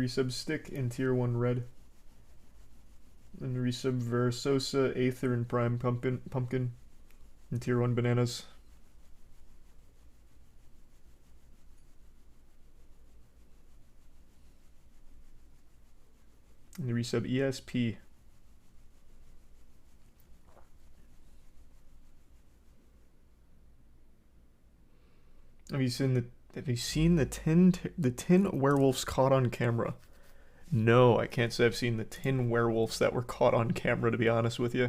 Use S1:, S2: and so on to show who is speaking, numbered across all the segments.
S1: Resub stick in tier 1 red. And resub Versosa, Aether, and Prime Pumpkin in tier 1 bananas. And the resub ESP. Have you seen the 10 werewolves caught on camera? No, I can't say I've seen the 10 werewolves that were caught on camera, to be honest with you.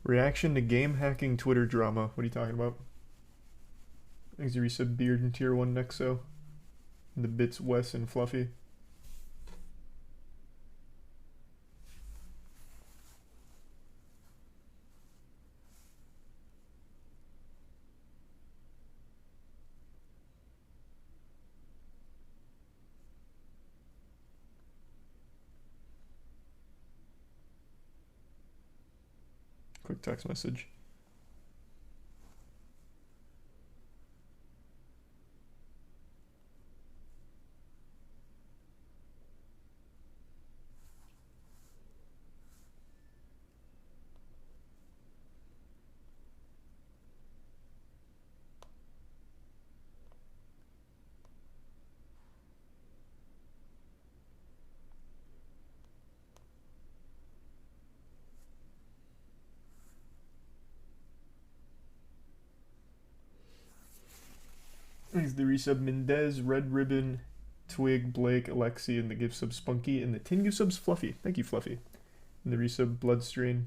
S1: Reaction to game hacking Twitter drama. What are you talking about? Thanks to resub Beard in tier 1 Nexo. And the bits Wes and Fluffy. Quick text message. Thanks the resub Mendez, Red Ribbon, Twig, Blake, Alexi, and the gift sub Spunky, and the 10 gift subs Fluffy. Thank you, Fluffy. And the resub Bloodstrain.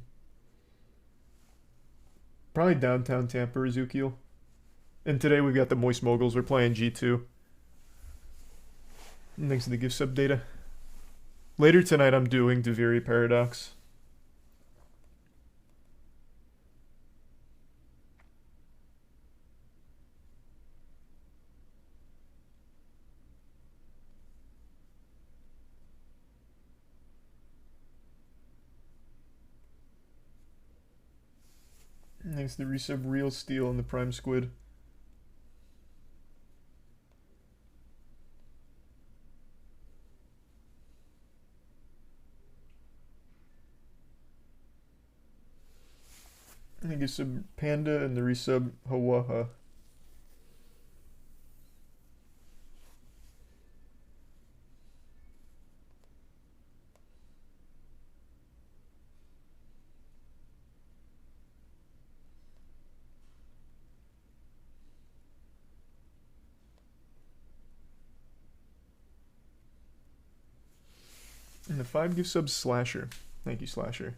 S1: Probably downtown Tampa, Ezekiel. And today we've got the Moist Moguls. We're playing G2. And thanks to the gift sub data. Later tonight I'm doing Deviri Paradox. Thanks to the resub Real Steel and the Prime Squid. I think it's sub Panda and the resub Hawaha. And the 5 gift subs Slasher. Thank you, Slasher.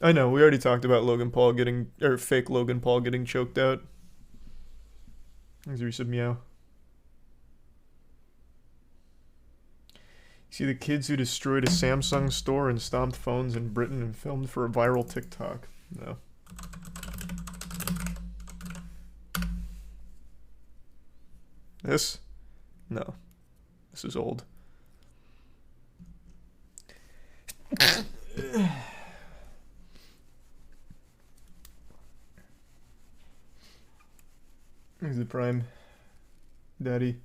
S1: I know, we already talked about Logan Paul getting, or fake Logan Paul getting choked out. Thanks, resub Meow. See the kids who destroyed a Samsung store and stomped phones in Britain and filmed for a viral TikTok. No. This? No. This is old. Here's the Prime Daddy.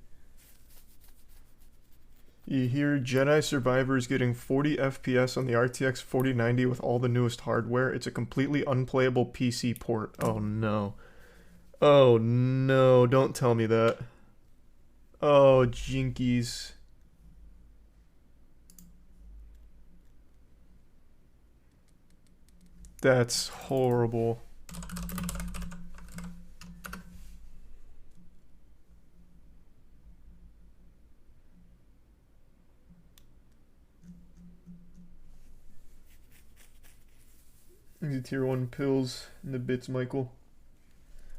S1: You hear Jedi Survivor is getting 40 FPS on the RTX 4090 with all the newest hardware. It's a completely unplayable PC port. Oh no. Oh no, don't tell me that. Oh, jinkies. That's horrible. The tier 1 pills and the bits, Michael.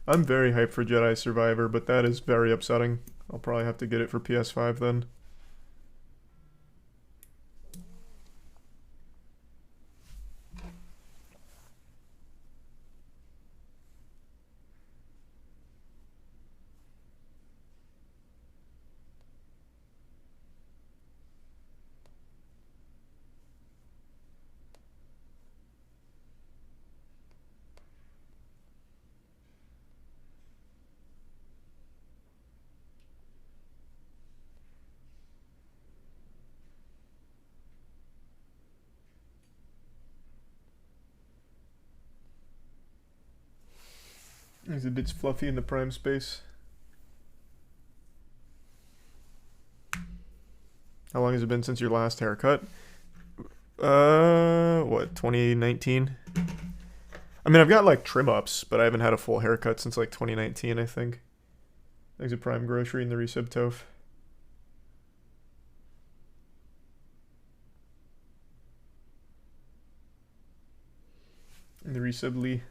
S1: I'm very hyped for Jedi Survivor, but that is very upsetting. I'll probably have to get it for PS5 then. He's a bit fluffy in the prime space. How long has it been since your last haircut? What, 2019? I mean, I've got like trim ups, but I haven't had a full haircut since like 2019, I think. There's a prime grocery in the resub Toph. In the resub Lee.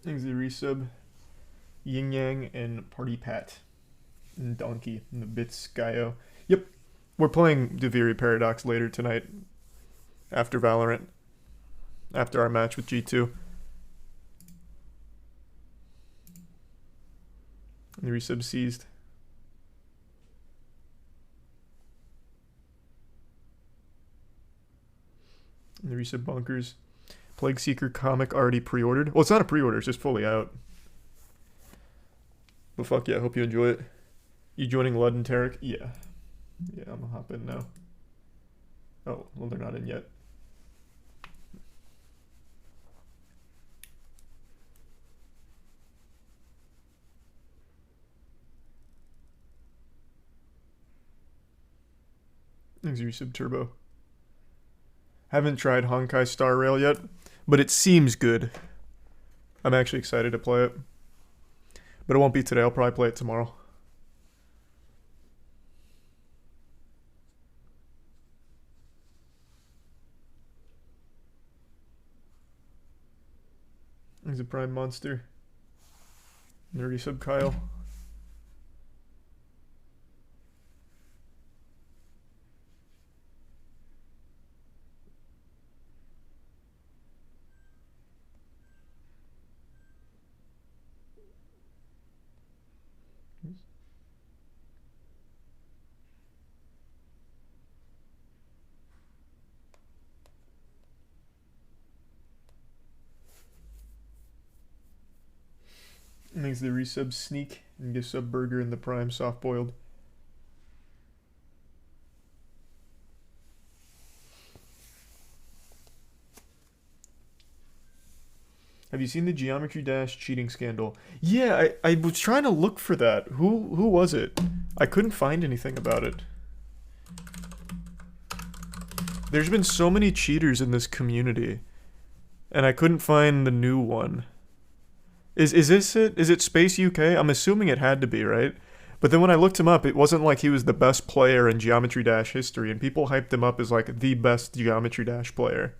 S1: There's the resub. Yin Yang and Party Pat. And Donkey and the Bits Gaio. Yep. We're playing Deviri Paradox later tonight. After Valorant. After our match with G2. And the resub seized. And the resub Bonkers. Plague Seeker comic already pre-ordered. Well, it's not a pre-order, it's just fully out. But fuck yeah, I hope you enjoy it. You joining Lud and Tarek? Yeah. Yeah, I'm gonna hop in now. Oh, well, they're not in yet. Thanks, resub Turbo. Haven't tried Honkai Star Rail yet, but it seems good. I'm actually excited to play it. But it won't be today, I'll probably play it tomorrow. He's a prime monster. Nerdy sub Kyle. Makes the resub Sneak and gives sub Burger in the prime soft boiled. Have you seen the Geometry Dash cheating scandal? Yeah, I was trying to look for that. Who was it? I couldn't find anything about it. There's been so many cheaters in this community, and I couldn't find the new one. Is this it? Is it SpaceUK? I'm assuming it had to be, right? But then when I looked him up, it wasn't like he was the best player in Geometry Dash history, and people hyped him up as like the best Geometry Dash player.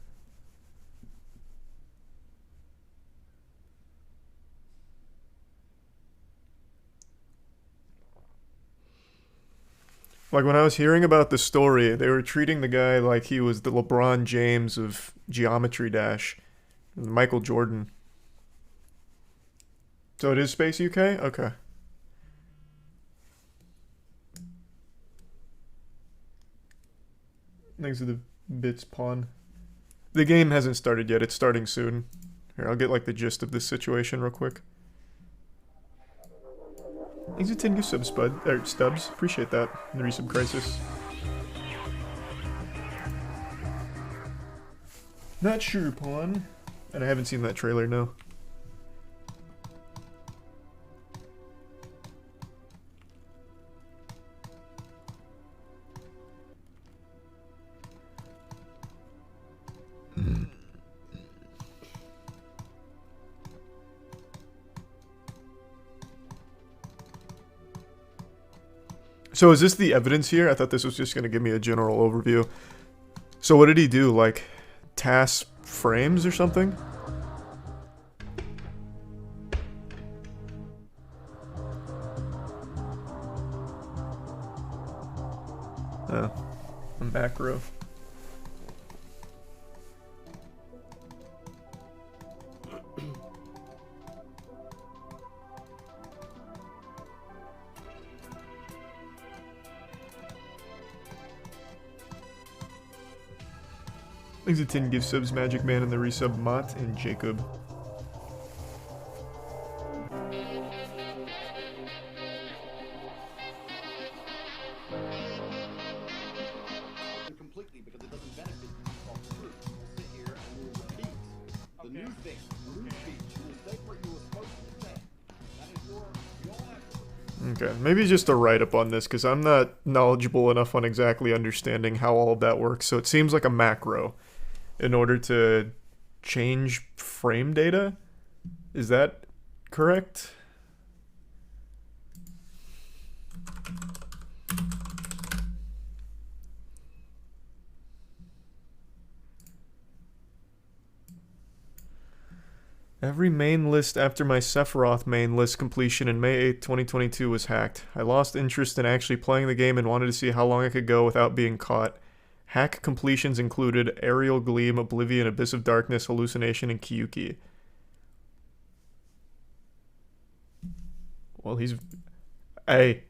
S1: Like when I was hearing about the story, they were treating the guy like he was the LeBron James of Geometry Dash, Michael Jordan. So it is SpaceUK? Okay. Thanks to the bits pawn. The game hasn't started yet. It's starting soon. Here, I'll get like the gist of this situation real quick. Thanks to 10 subs, Stubbs. Appreciate that. In the resub crisis. Not sure, pawn. And I haven't seen that trailer, no. So is this the evidence here? I thought this was just going to give me a general overview. So what did he do? Like, TAS frames or something? Oh, a macro. Thanks to 10 gift subs, Magic Man and the resub Mott and Jacob.
S2: Completely because it doesn't benefit you off the truth. We'll sit here and we'll repeat the new thing, the new speech. You will say what you were supposed to say. That is your answer.
S1: Okay, maybe just a write-up on this, because I'm not knowledgeable enough on exactly understanding how all of that works. So it seems like a macro in order to change frame data. Is that correct? Every main list after my Sephiroth main list completion in May 8th, 2022 was hacked. I lost interest in actually playing the game and wanted to see how long I could go without being caught. Hack completions included Aerial Gleam, Oblivion, Abyss of Darkness, Hallucination, and Cr1tikal. Well, he's... Hey,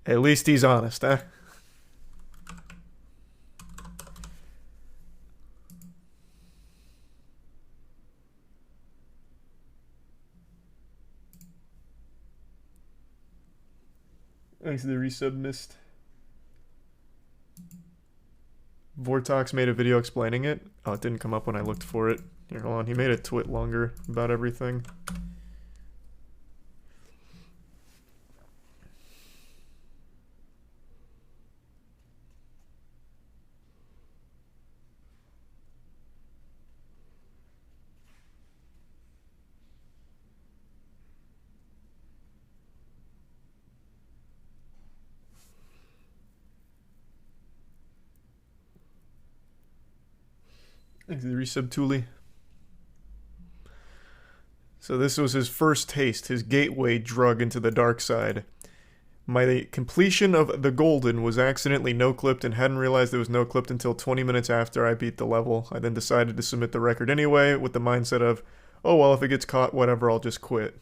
S1: at least he's honest, huh? Thanks to the resub missed. Vortox made a video explaining it. Oh, it didn't come up when I looked for it. Here, hold on. He made a twit longer about everything. Thanks to the resub Thule. So this was his first taste, his gateway drug into the dark side. My completion of the Golden was accidentally no-clipped and hadn't realized it was no-clipped until 20 minutes after I beat the level. I then decided to submit the record anyway with the mindset of, oh well, if it gets caught, whatever, I'll just quit.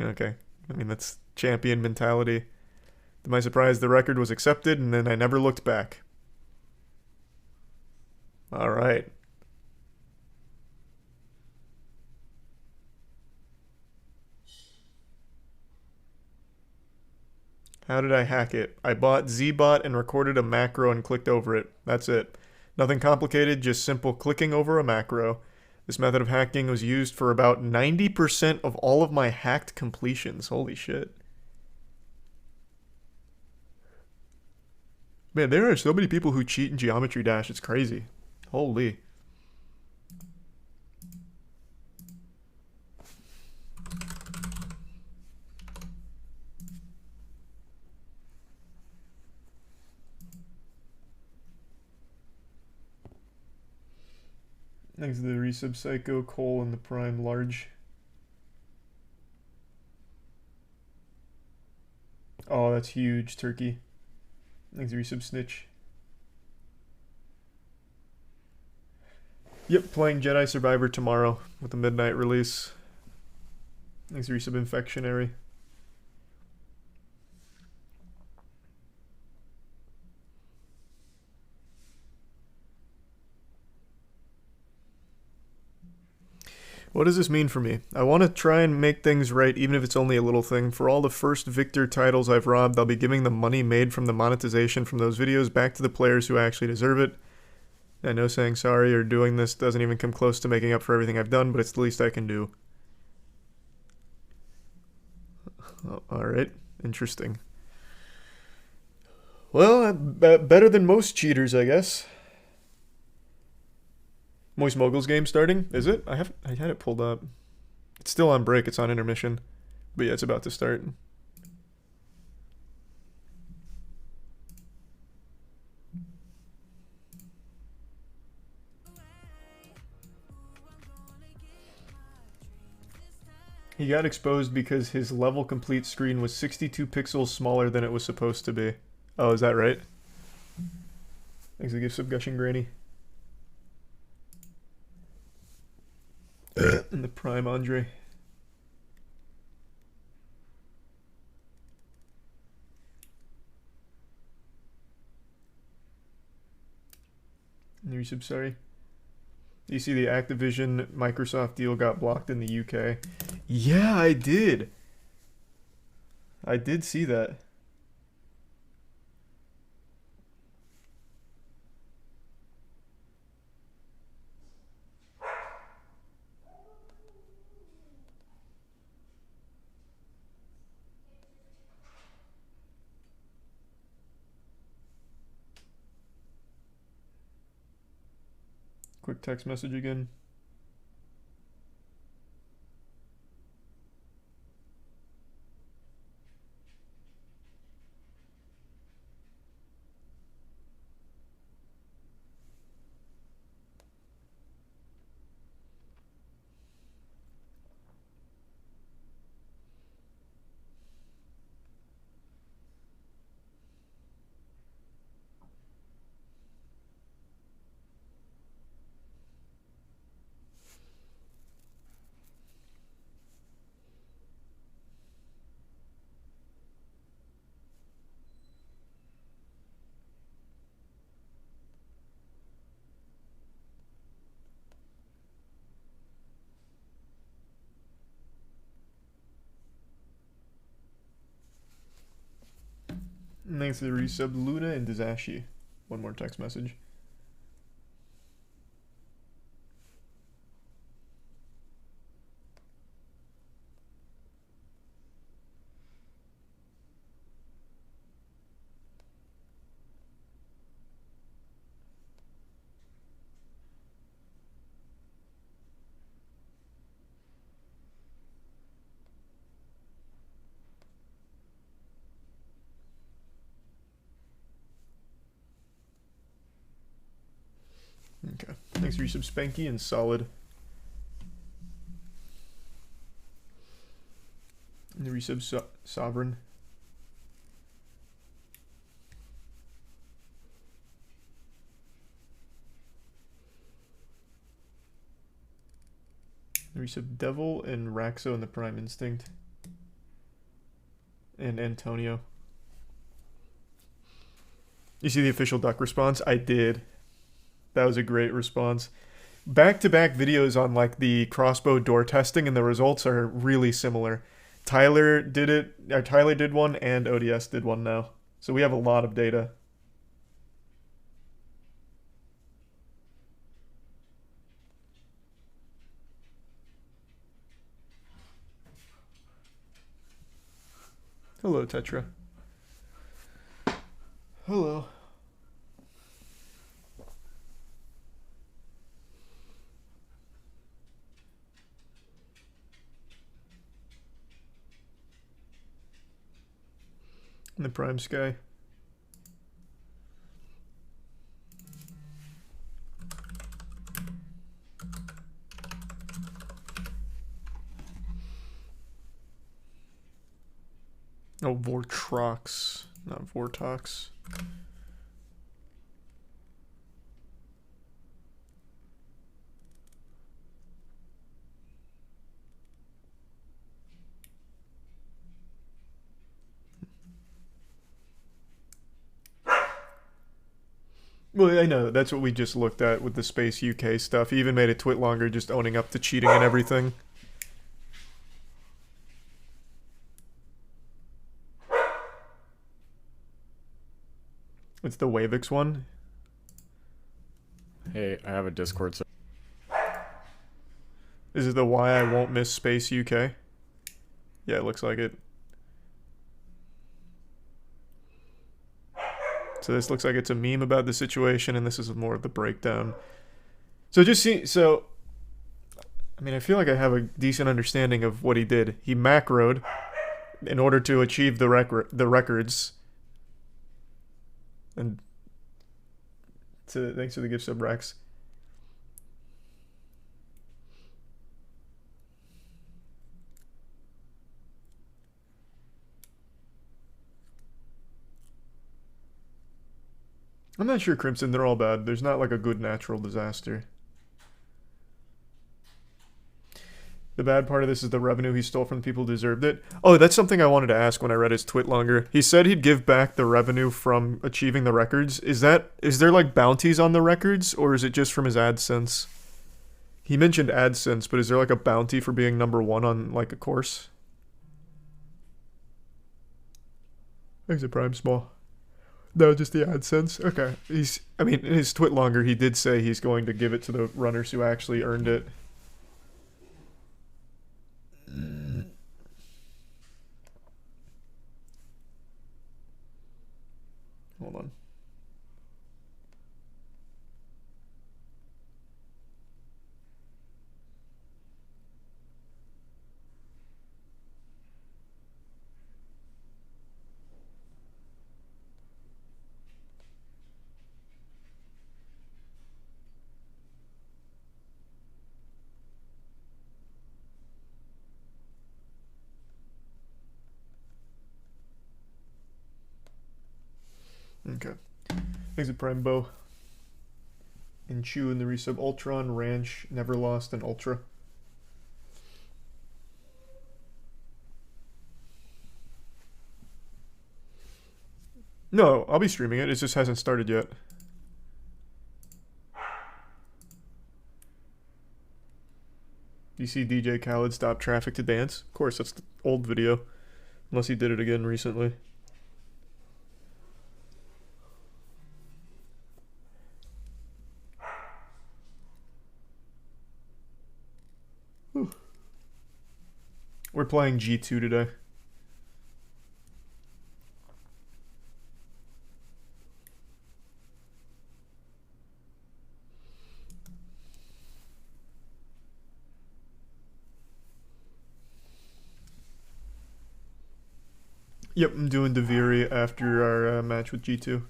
S1: Okay, I mean that's champion mentality. To my surprise, the record was accepted and then I never looked back. Alright. How did I hack it? I bought Zbot and recorded a macro and clicked over it. That's it. Nothing complicated, just simple clicking over a macro. This method of hacking was used for about 90% of all of my hacked completions. Holy shit. Man, there are so many people who cheat in Geometry Dash, it's crazy. Holy. Thanks to the resub Psycho, Cole, and the Prime Large. Oh, that's huge, Turkey. Thanks to the resub Snitch. Yep, playing Jedi Survivor tomorrow with the midnight release. Thanks to resub Infectionary. What does this mean for me? I want to try and make things right, even if it's only a little thing. For all the first Victor titles I've robbed, I'll be giving the money made from the monetization from those videos back to the players who actually deserve it. I know saying sorry or doing this doesn't even come close to making up for everything I've done, but it's the least I can do. Alright, interesting. Well, better than most cheaters, I guess. Moist Mogul's game starting? Is it? I had it pulled up. It's still on break, it's on intermission. But yeah, it's about to start. He got exposed because his level complete screen was 62 pixels smaller than it was supposed to be. Oh, is that right? Thanks for the gift sub, Gushing Granny. And the Prime Andre. Resub, sorry. You see the Activision Microsoft deal got blocked in the UK? Yeah, I did. I did see that. Quick text message again. And thanks to the resub, Luna and Dizashi. One more text message. Okay. Thanks for resub, Spanky and Solid. And the resub, Sovereign. The resub, Devil and Raxo and the Prime Instinct. And Antonio. You see the official duck response? I did. That was a great response. Back-to-back videos on like the crossbow door testing, and the results are really similar. Tyler did it, or Tyler did one, and ODS did one now. So we have a lot of data. Hello, Tetra. Hello. In the Prime Sky. Oh, Vortrox, not Vortox. Well, I know, that's what we just looked at with the SpaceUK stuff. He even made a twit longer just owning up to cheating and everything. It's the Wavix one.
S3: Hey, I have a Discord. So
S1: Is it the Why I Won't Miss SpaceUK? Yeah, it looks like it. So this looks like it's a meme about the situation, and this is more of the breakdown. So just see, so, I mean, I feel like I have a decent understanding of what he did. He macroed in order to achieve the records. And thanks for the gift sub, Rex. I'm not sure, Crimson. They're all bad. There's not like a good natural disaster. The bad part of this is the revenue he stole from the people who deserved it. Oh, that's something I wanted to ask when I read his twit longer. He said he'd give back the revenue from achieving the records. Is there like bounties on the records, or is it just from his AdSense? He mentioned AdSense, but is there like a bounty for being #1 on like a course? Exit Prime small. No, just the AdSense. Okay. I mean, in his twit longer, he did say he's going to give it to the runners who actually earned it. Hold on. Okay. Exit Prime Bow. And Chew in the resub. Ultron, Ranch, Never Lost, and Ultra. No, I'll be streaming it. It just hasn't started yet. You see DJ Khaled stop traffic to dance? Of course, that's the old video. Unless he did it again recently. Whew. We're playing G2 today. Yep, I'm doing Deviri after our match with G2.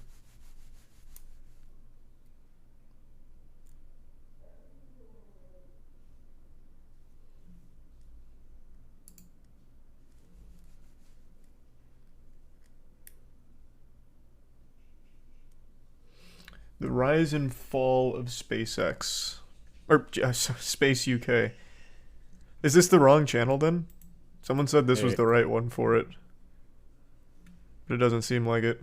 S1: The rise and fall of SpaceX. Or SpaceUK. Is this the wrong channel then? Someone said this was the right one for it. But it doesn't seem like it.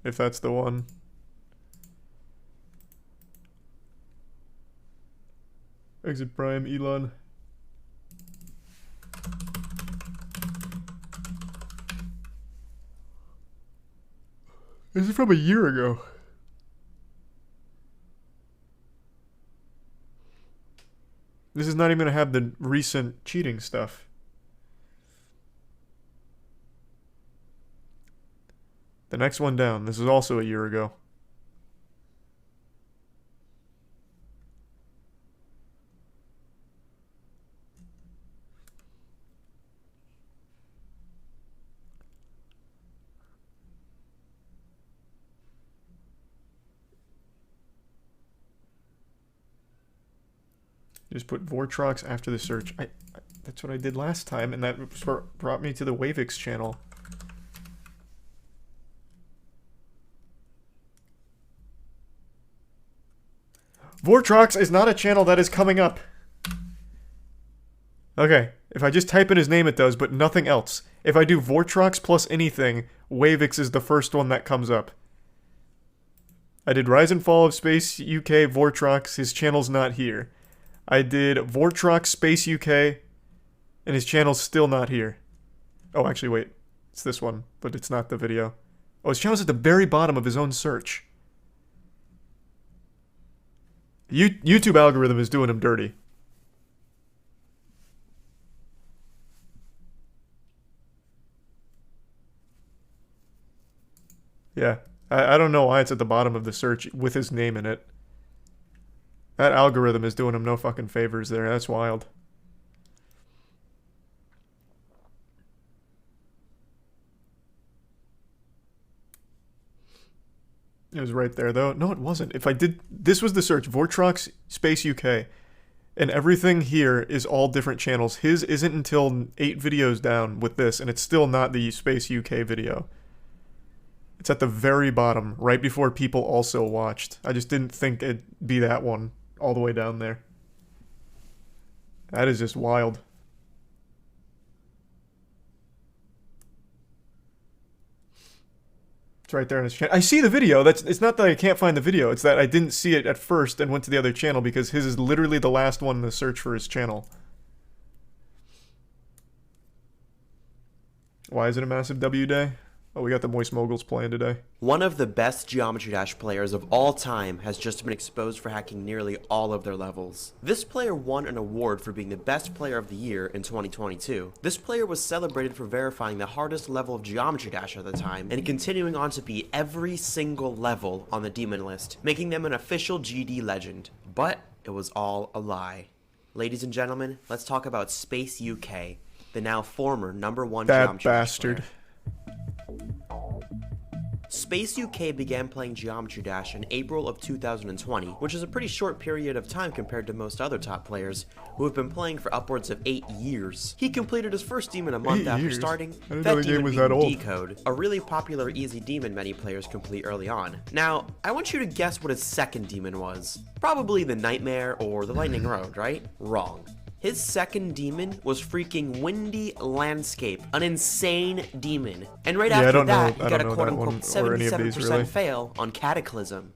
S1: If that's the one. Exit Prime, Elon. This is from a year ago. This is not even going to have the recent cheating stuff. The next one down. This is also a year ago. Just put Vortrox after the search. That's what I did last time, and that brought me to the Wavix channel. Vortrox is not a channel that is coming up. Okay, if I just type in his name it does, but nothing else. If I do Vortrox plus anything, Wavix is the first one that comes up. I did Rise and Fall of SpaceUK, Vortrox, his channel's not here. I did Vortrox, SpaceUK, and his channel's still not here. Oh, actually, wait. It's this one, but it's not the video. Oh, his channel's at the very bottom of his own search. YouTube algorithm is doing him dirty. Yeah, I don't know why it's at the bottom of the search with his name in it. That algorithm is doing him no fucking favors there. That's wild. It was right there, though. No, it wasn't. If I did... This was the search. Vortrox, SpaceUK. And everything here is all different channels. His isn't until 8 videos down with this, and it's still not the SpaceUK video. It's at the very bottom, right before people also watched. I just didn't think it'd be that one all the way down there. That is just wild. right there on his channel. I see the video. It's not that I can't find the video. It's that I didn't see it at first and went to the other channel because his is literally the last one in the search for his channel. Why is it a massive W day? Oh, we got the Moist Moguls playing today.
S3: One of the best Geometry Dash players of all time has just been exposed for hacking nearly all of their levels. This player won an award for being the best player of the year in 2022. This player was celebrated for verifying the hardest level of Geometry Dash at the time, and continuing on to beat every single level on the demon list, making them an official GD legend. But it was all a lie. Ladies and gentlemen, let's talk about SpaceUK, the now former #1
S1: That
S3: Geometry Dash
S1: bastard.
S3: player. SpaceUK began playing Geometry Dash in April of 2020, which is a pretty short period of time compared to most other top players, who have been playing for upwards of 8 years. He completed his first demon a month
S1: 8
S3: after
S1: years?
S3: starting.
S1: I didn't know the game was that old.
S3: Decode, a really popular easy demon many players complete early on. Now, I want you to guess what his second demon was. Probably the Nightmare or the Lightning Road, right? Wrong. His second demon was freaking Windy Landscape, an insane demon. And right after that, he got a quote-unquote 77% fail on Cataclysm.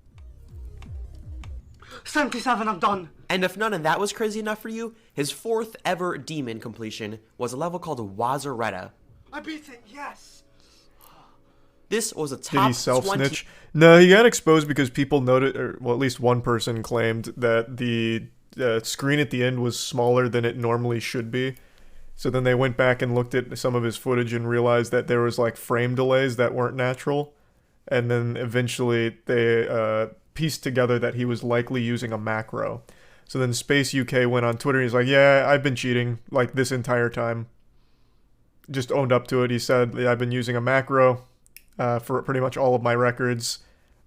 S4: 77, I'm done.
S3: And if none of that was crazy enough for you, his fourth ever demon completion was a level called Wazaretta.
S4: I beat it, yes.
S3: This was a top
S1: Did he self-snitch? No, he got exposed because people noted, or well, at least one person claimed that the screen at the end was smaller than it normally should be. So then they went back and looked at some of his footage and realized that there was like frame delays that weren't natural. And then eventually they pieced together that he was likely using a macro. So then SpaceUK went on Twitter and he's like, yeah, I've been cheating like this entire time. Just owned up to it. He said, yeah, I've been using a macro for pretty much all of my records.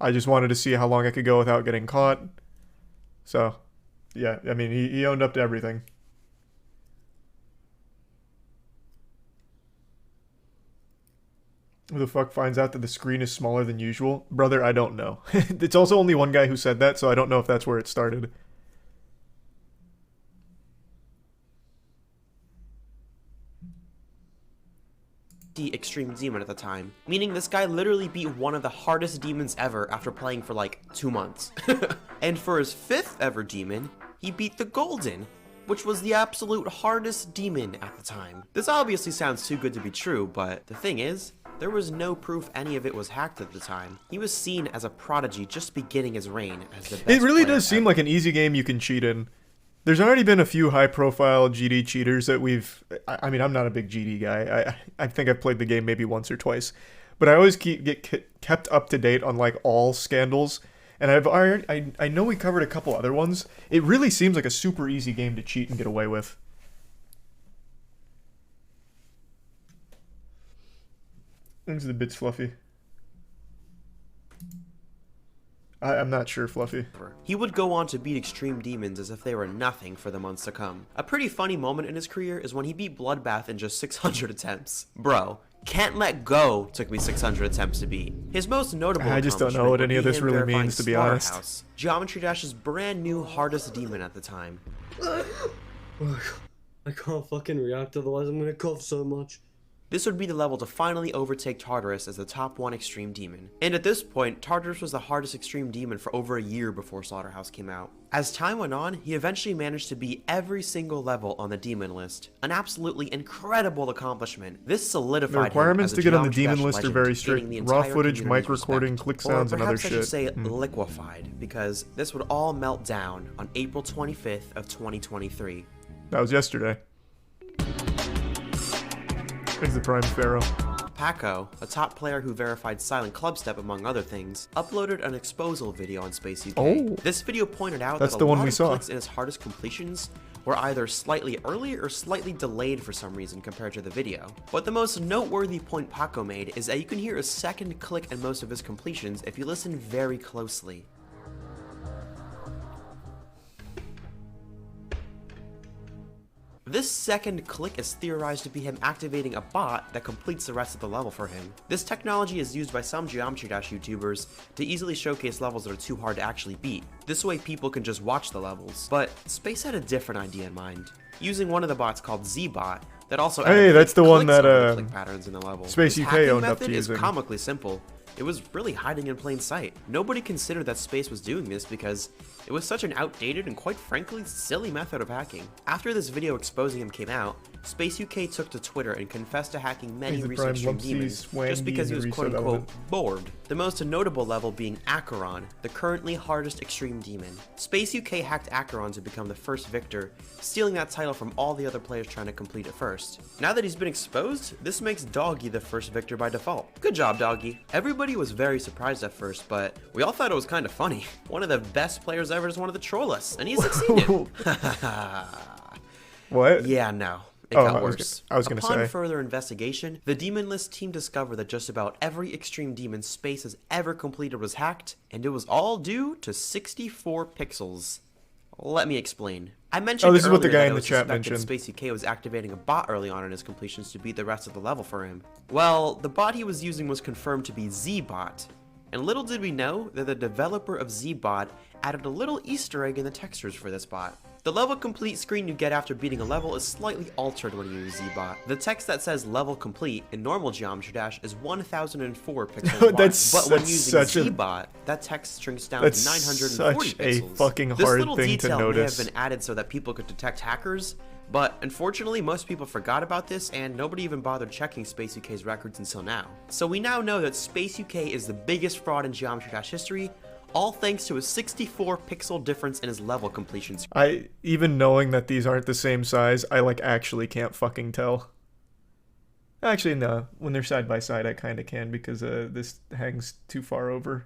S1: I just wanted to see how long I could go without getting caught. So yeah, I mean, he owned up to everything. Who the fuck finds out that the screen is smaller than usual? Brother, I don't know. It's also only one guy who said that, so I don't know if that's where it started.
S3: The extreme demon at the time, meaning this guy literally beat one of the hardest demons ever after playing for like 2 months. And for his fifth ever demon, he beat the Golden, which was the absolute hardest demon at the time. This obviously sounds too good to be true, but the thing is, there was no proof any of it was hacked at the time. He was seen as a prodigy just beginning his reign as the best
S1: It really
S3: player
S1: does seem
S3: ever.
S1: like an easy game you can cheat in. There's already been a few high-profile GD cheaters that we've... I mean, I'm not a big GD guy. I think I've played the game maybe once or twice. But I always get kept up to date on, like, all scandals. And I know we covered a couple other ones. It really seems like a super easy game to cheat and get away with. Thanks the bits, Fluffy. I'm not sure, Fluffy.
S3: He would go on to beat extreme demons as if they were nothing for the months to come. A pretty funny moment in his career is when he beat Bloodbath in just 600 attempts. Bro, Can't Let Go took me 600 attempts to beat. His most notable
S1: I just don't know what any of this really means, to be honest.
S3: Geometry Dash's brand new hardest demon at the time.
S5: I can't fucking react, otherwise I'm gonna cough so much.
S3: This would be the level to finally overtake Tartarus as the top 1 extreme demon. And at this point, Tartarus was the hardest extreme demon for over a year before Slaughterhouse came out. As time went on, he eventually managed to beat every single level on the demon list. An absolutely incredible accomplishment. This solidified
S1: The requirements
S3: him as
S1: to
S3: a
S1: get on the
S3: Geometry
S1: demon
S3: Dash
S1: list are
S3: legend,
S1: very
S3: gaining
S1: strict.
S3: the
S1: Raw
S3: entire
S1: footage, mic
S3: community's
S1: recording,
S3: respect.
S1: click
S3: Or
S1: sounds, and other
S3: perhaps I should
S1: shit.
S3: say liquefied, because this would all melt down on April 25th of 2023.
S1: That was yesterday. Is the Prime Pharaoh.
S3: Paco, a top player who verified Silent Clubstep among other things, uploaded an exposal video on SpaceUK.
S1: Oh.
S3: This video pointed out
S1: That's
S3: that
S1: the
S3: a
S1: one
S3: lot
S1: we
S3: of
S1: saw.
S3: clicks in his hardest completions were either slightly early or slightly delayed for some reason compared to the video. But the most noteworthy point Paco made is that you can hear a second click in most of his completions if you listen very closely. This second click is theorized to be him activating a bot that completes the rest of the level for him. This technology is used by some Geometry Dash YouTubers to easily showcase levels that are too hard to actually beat. This way people can just watch the levels. But Space had a different idea in mind, using one of the bots called ZBot that also
S1: Hey, that's the one that,
S3: click patterns in the level.
S1: SpaceUK
S3: His hacking
S1: owned up
S3: method
S1: to
S3: is
S1: using.
S3: comically simple. it was really hiding in plain sight. Nobody considered that Space was doing this because it was such an outdated and quite frankly silly method of hacking. After this video exposing him came out, SpaceUK took to Twitter and confessed to hacking many
S1: He's the
S3: recent
S1: prime
S3: extreme
S1: Lumpsy
S3: demons just
S1: Swangy
S3: because he
S1: in
S3: was
S1: the
S3: quote
S1: resub
S3: unquote
S1: element.
S3: bored. The most notable level being Cr1, the currently hardest extreme demon. SpaceUK hacked Cr1 to become the first victor, stealing that title from all the other players trying to complete it first. Now that he's been exposed, this makes Doggy the first victor by default. Good job, Doggy. Everybody was very surprised at first, but we all thought it was kind of funny. One of the best players ever just wanted to troll us, and he succeeded.
S1: What?
S3: Yeah, no. It
S1: Oh,
S3: got worse.
S1: I was gonna
S3: Upon
S1: say.
S3: further investigation, the Demon List team discovered that just about every extreme demon Space has ever completed was hacked, and it was all due to 64 pixels. Let me explain. I mentioned
S1: this is what the
S3: earlier
S1: guy
S3: that
S1: in
S3: it
S1: the
S3: was
S1: chat
S3: suspected
S1: mentioned.
S3: SpaceUK was activating a bot early on in his completions to beat the rest of the level for him. Well, the bot he was using was confirmed to be ZBot, and little did we know that the developer of ZBot added a little Easter egg in the textures for this bot. The level complete screen you get after beating a level is slightly altered when you use ZBot. The text that says level complete in normal Geometry Dash is 1004 pixels wide,
S1: That's-
S3: but when
S1: that's
S3: using
S1: such a-
S3: ZBot, that text shrinks down
S1: That's
S3: to 940
S1: such a
S3: pixels.
S1: fucking
S3: This
S1: hard
S3: little
S1: thing to
S3: detail
S1: notice.
S3: may have been added so that people could detect hackers, but unfortunately most people forgot about this and nobody even bothered checking SpaceUK's records until now. So we now know that SpaceUK is the biggest fraud in Geometry Dash history, all thanks to a 64 pixel difference in his level completion screen.
S1: Even knowing that these aren't the same size, I like actually can't fucking tell. Actually, no. When they're side by side, I kind of can because this hangs too far over.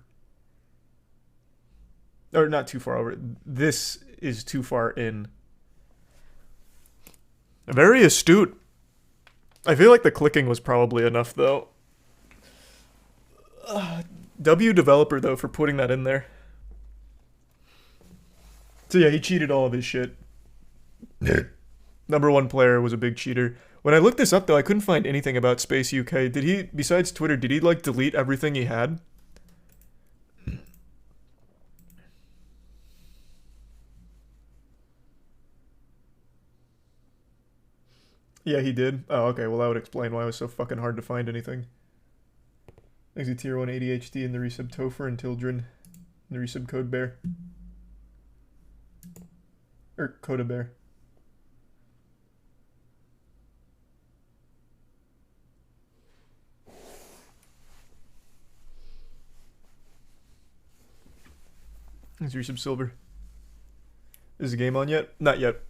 S1: Or not too far over. This is too far in. Very astute. I feel like the clicking was probably enough, though. W developer, though, for putting that in there. So yeah, he cheated all of his shit. Number one player was a big cheater. When I looked this up, though, I couldn't find anything about SpaceUK. Did he, besides Twitter, did he, like, delete everything he had? Yeah, he did. Oh, okay, well, that would explain why it was so fucking hard to find anything. Thanks to Tier 1 ADHD and the resub Topher and Tildren. And the resub Code Bear. Or Coda Bear. Thanks to resub Silver. Is the game on yet? Not yet.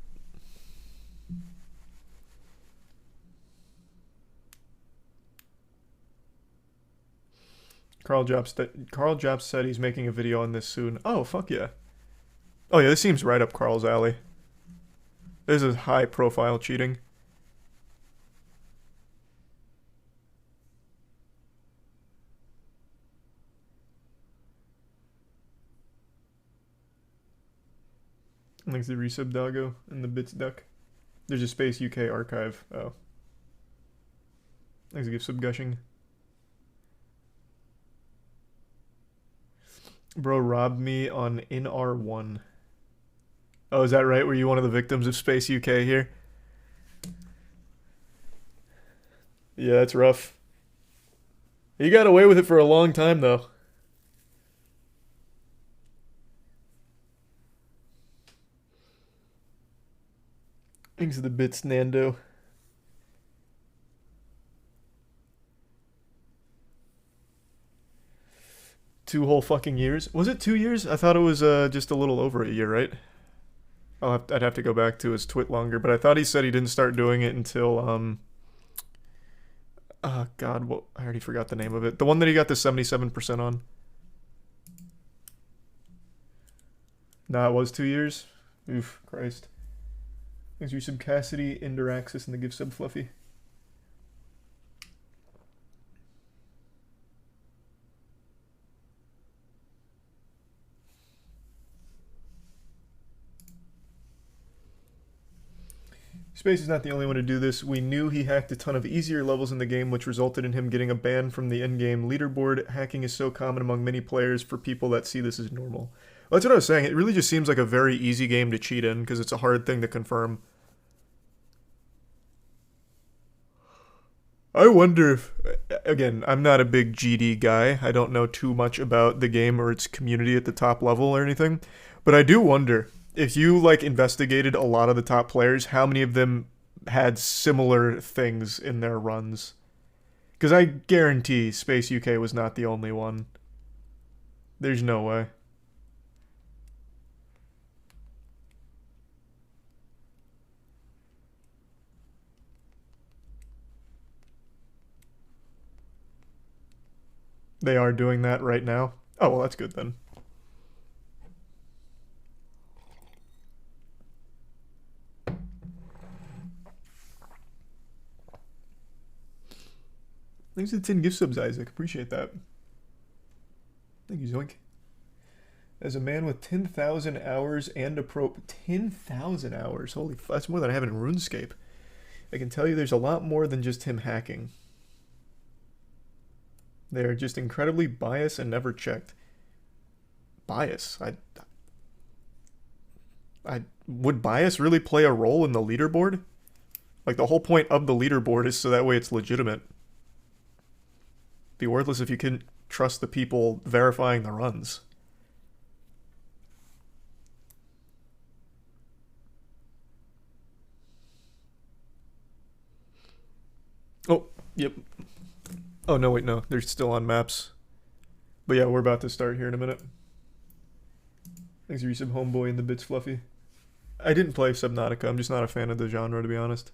S1: Carl Jobs said he's making a video on this soon. Oh, fuck yeah. Oh yeah, this seems right up Carl's alley. This is high profile cheating. Thanks to resub Doggo and the Bits Duck. There's a SpaceUK archive. Oh. Thanks to give sub gushing. Bro robbed me on in R1. Oh, is that right? Were you one of the victims of SpaceUK here? Yeah, that's rough. He got away with it for a long time, though. Thanks to the bits, Nando. Two whole fucking years? Was it 2 years? I thought it was just a little over a year, right? I'd have to go back to his twit longer, but I thought he said he didn't start doing it until oh god, what, I already forgot the name of it. The one that he got the 77% on. Nah, it was 2 years. Oof, Christ. Thanks for sub Cassidy, Indiraxis, and the give sub Fluffy. Space is not the only one to do this. We knew he hacked a ton of easier levels in the game, which resulted in him getting a ban from the in-game leaderboard. Hacking is so common among many players for people that see this as normal. Well, that's what I was saying. It really just seems like a very easy game to cheat in, because it's a hard thing to confirm. I wonder if, again, I'm not a big GD guy. I don't know too much about the game or its community at the top level or anything. But I do wonder if you like investigated a lot of the top players, how many of them had similar things in their runs. Because I guarantee SpaceUK was not the only one. There's no way. They are doing that right now. Oh, well, that's good then. Thanks for the 10 gift subs, Isaac. Appreciate that. Thank you, Zoink. As a man with 10,000 hours and a pro... 10,000 hours? Holy f... That's more than I have in RuneScape. I can tell you there's a lot more than just him hacking. They're just incredibly biased and never checked. Bias? Would bias really play a role in the leaderboard? Like, the whole point of the leaderboard is so that way it's legitimate. Be worthless if you couldn't trust the people verifying the runs. Oh, yep. Oh, no, wait, no. They're still on maps. But yeah, we're about to start here in a minute. Thanks for your sub, Homeboy and the Bits Fluffy. I didn't play Subnautica. I'm just not a fan of the genre, to be honest.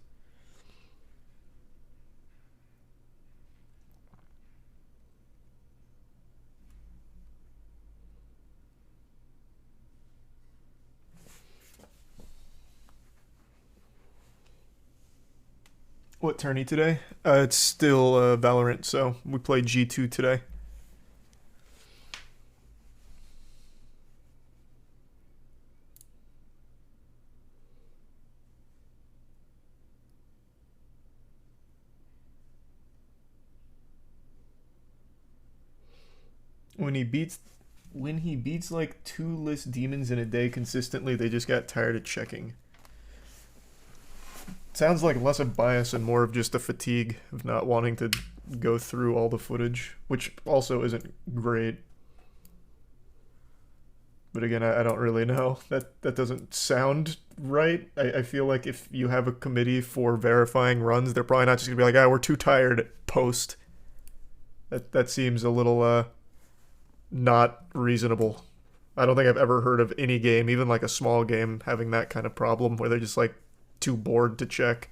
S1: What tourney today? It's still Valorant, so we played G2 today. When he beats like 2 list demons in a day consistently, they just got tired of checking. Sounds like less of bias and more of just a fatigue of not wanting to go through all the footage, which also isn't great. But again, I don't really know. That doesn't sound right. I feel like if you have a committee for verifying runs, they're probably not just going to be like, ah, we're too tired, post. That seems a little not reasonable. I don't think I've ever heard of any game, even like a small game, having that kind of problem where they're just like too bored to check.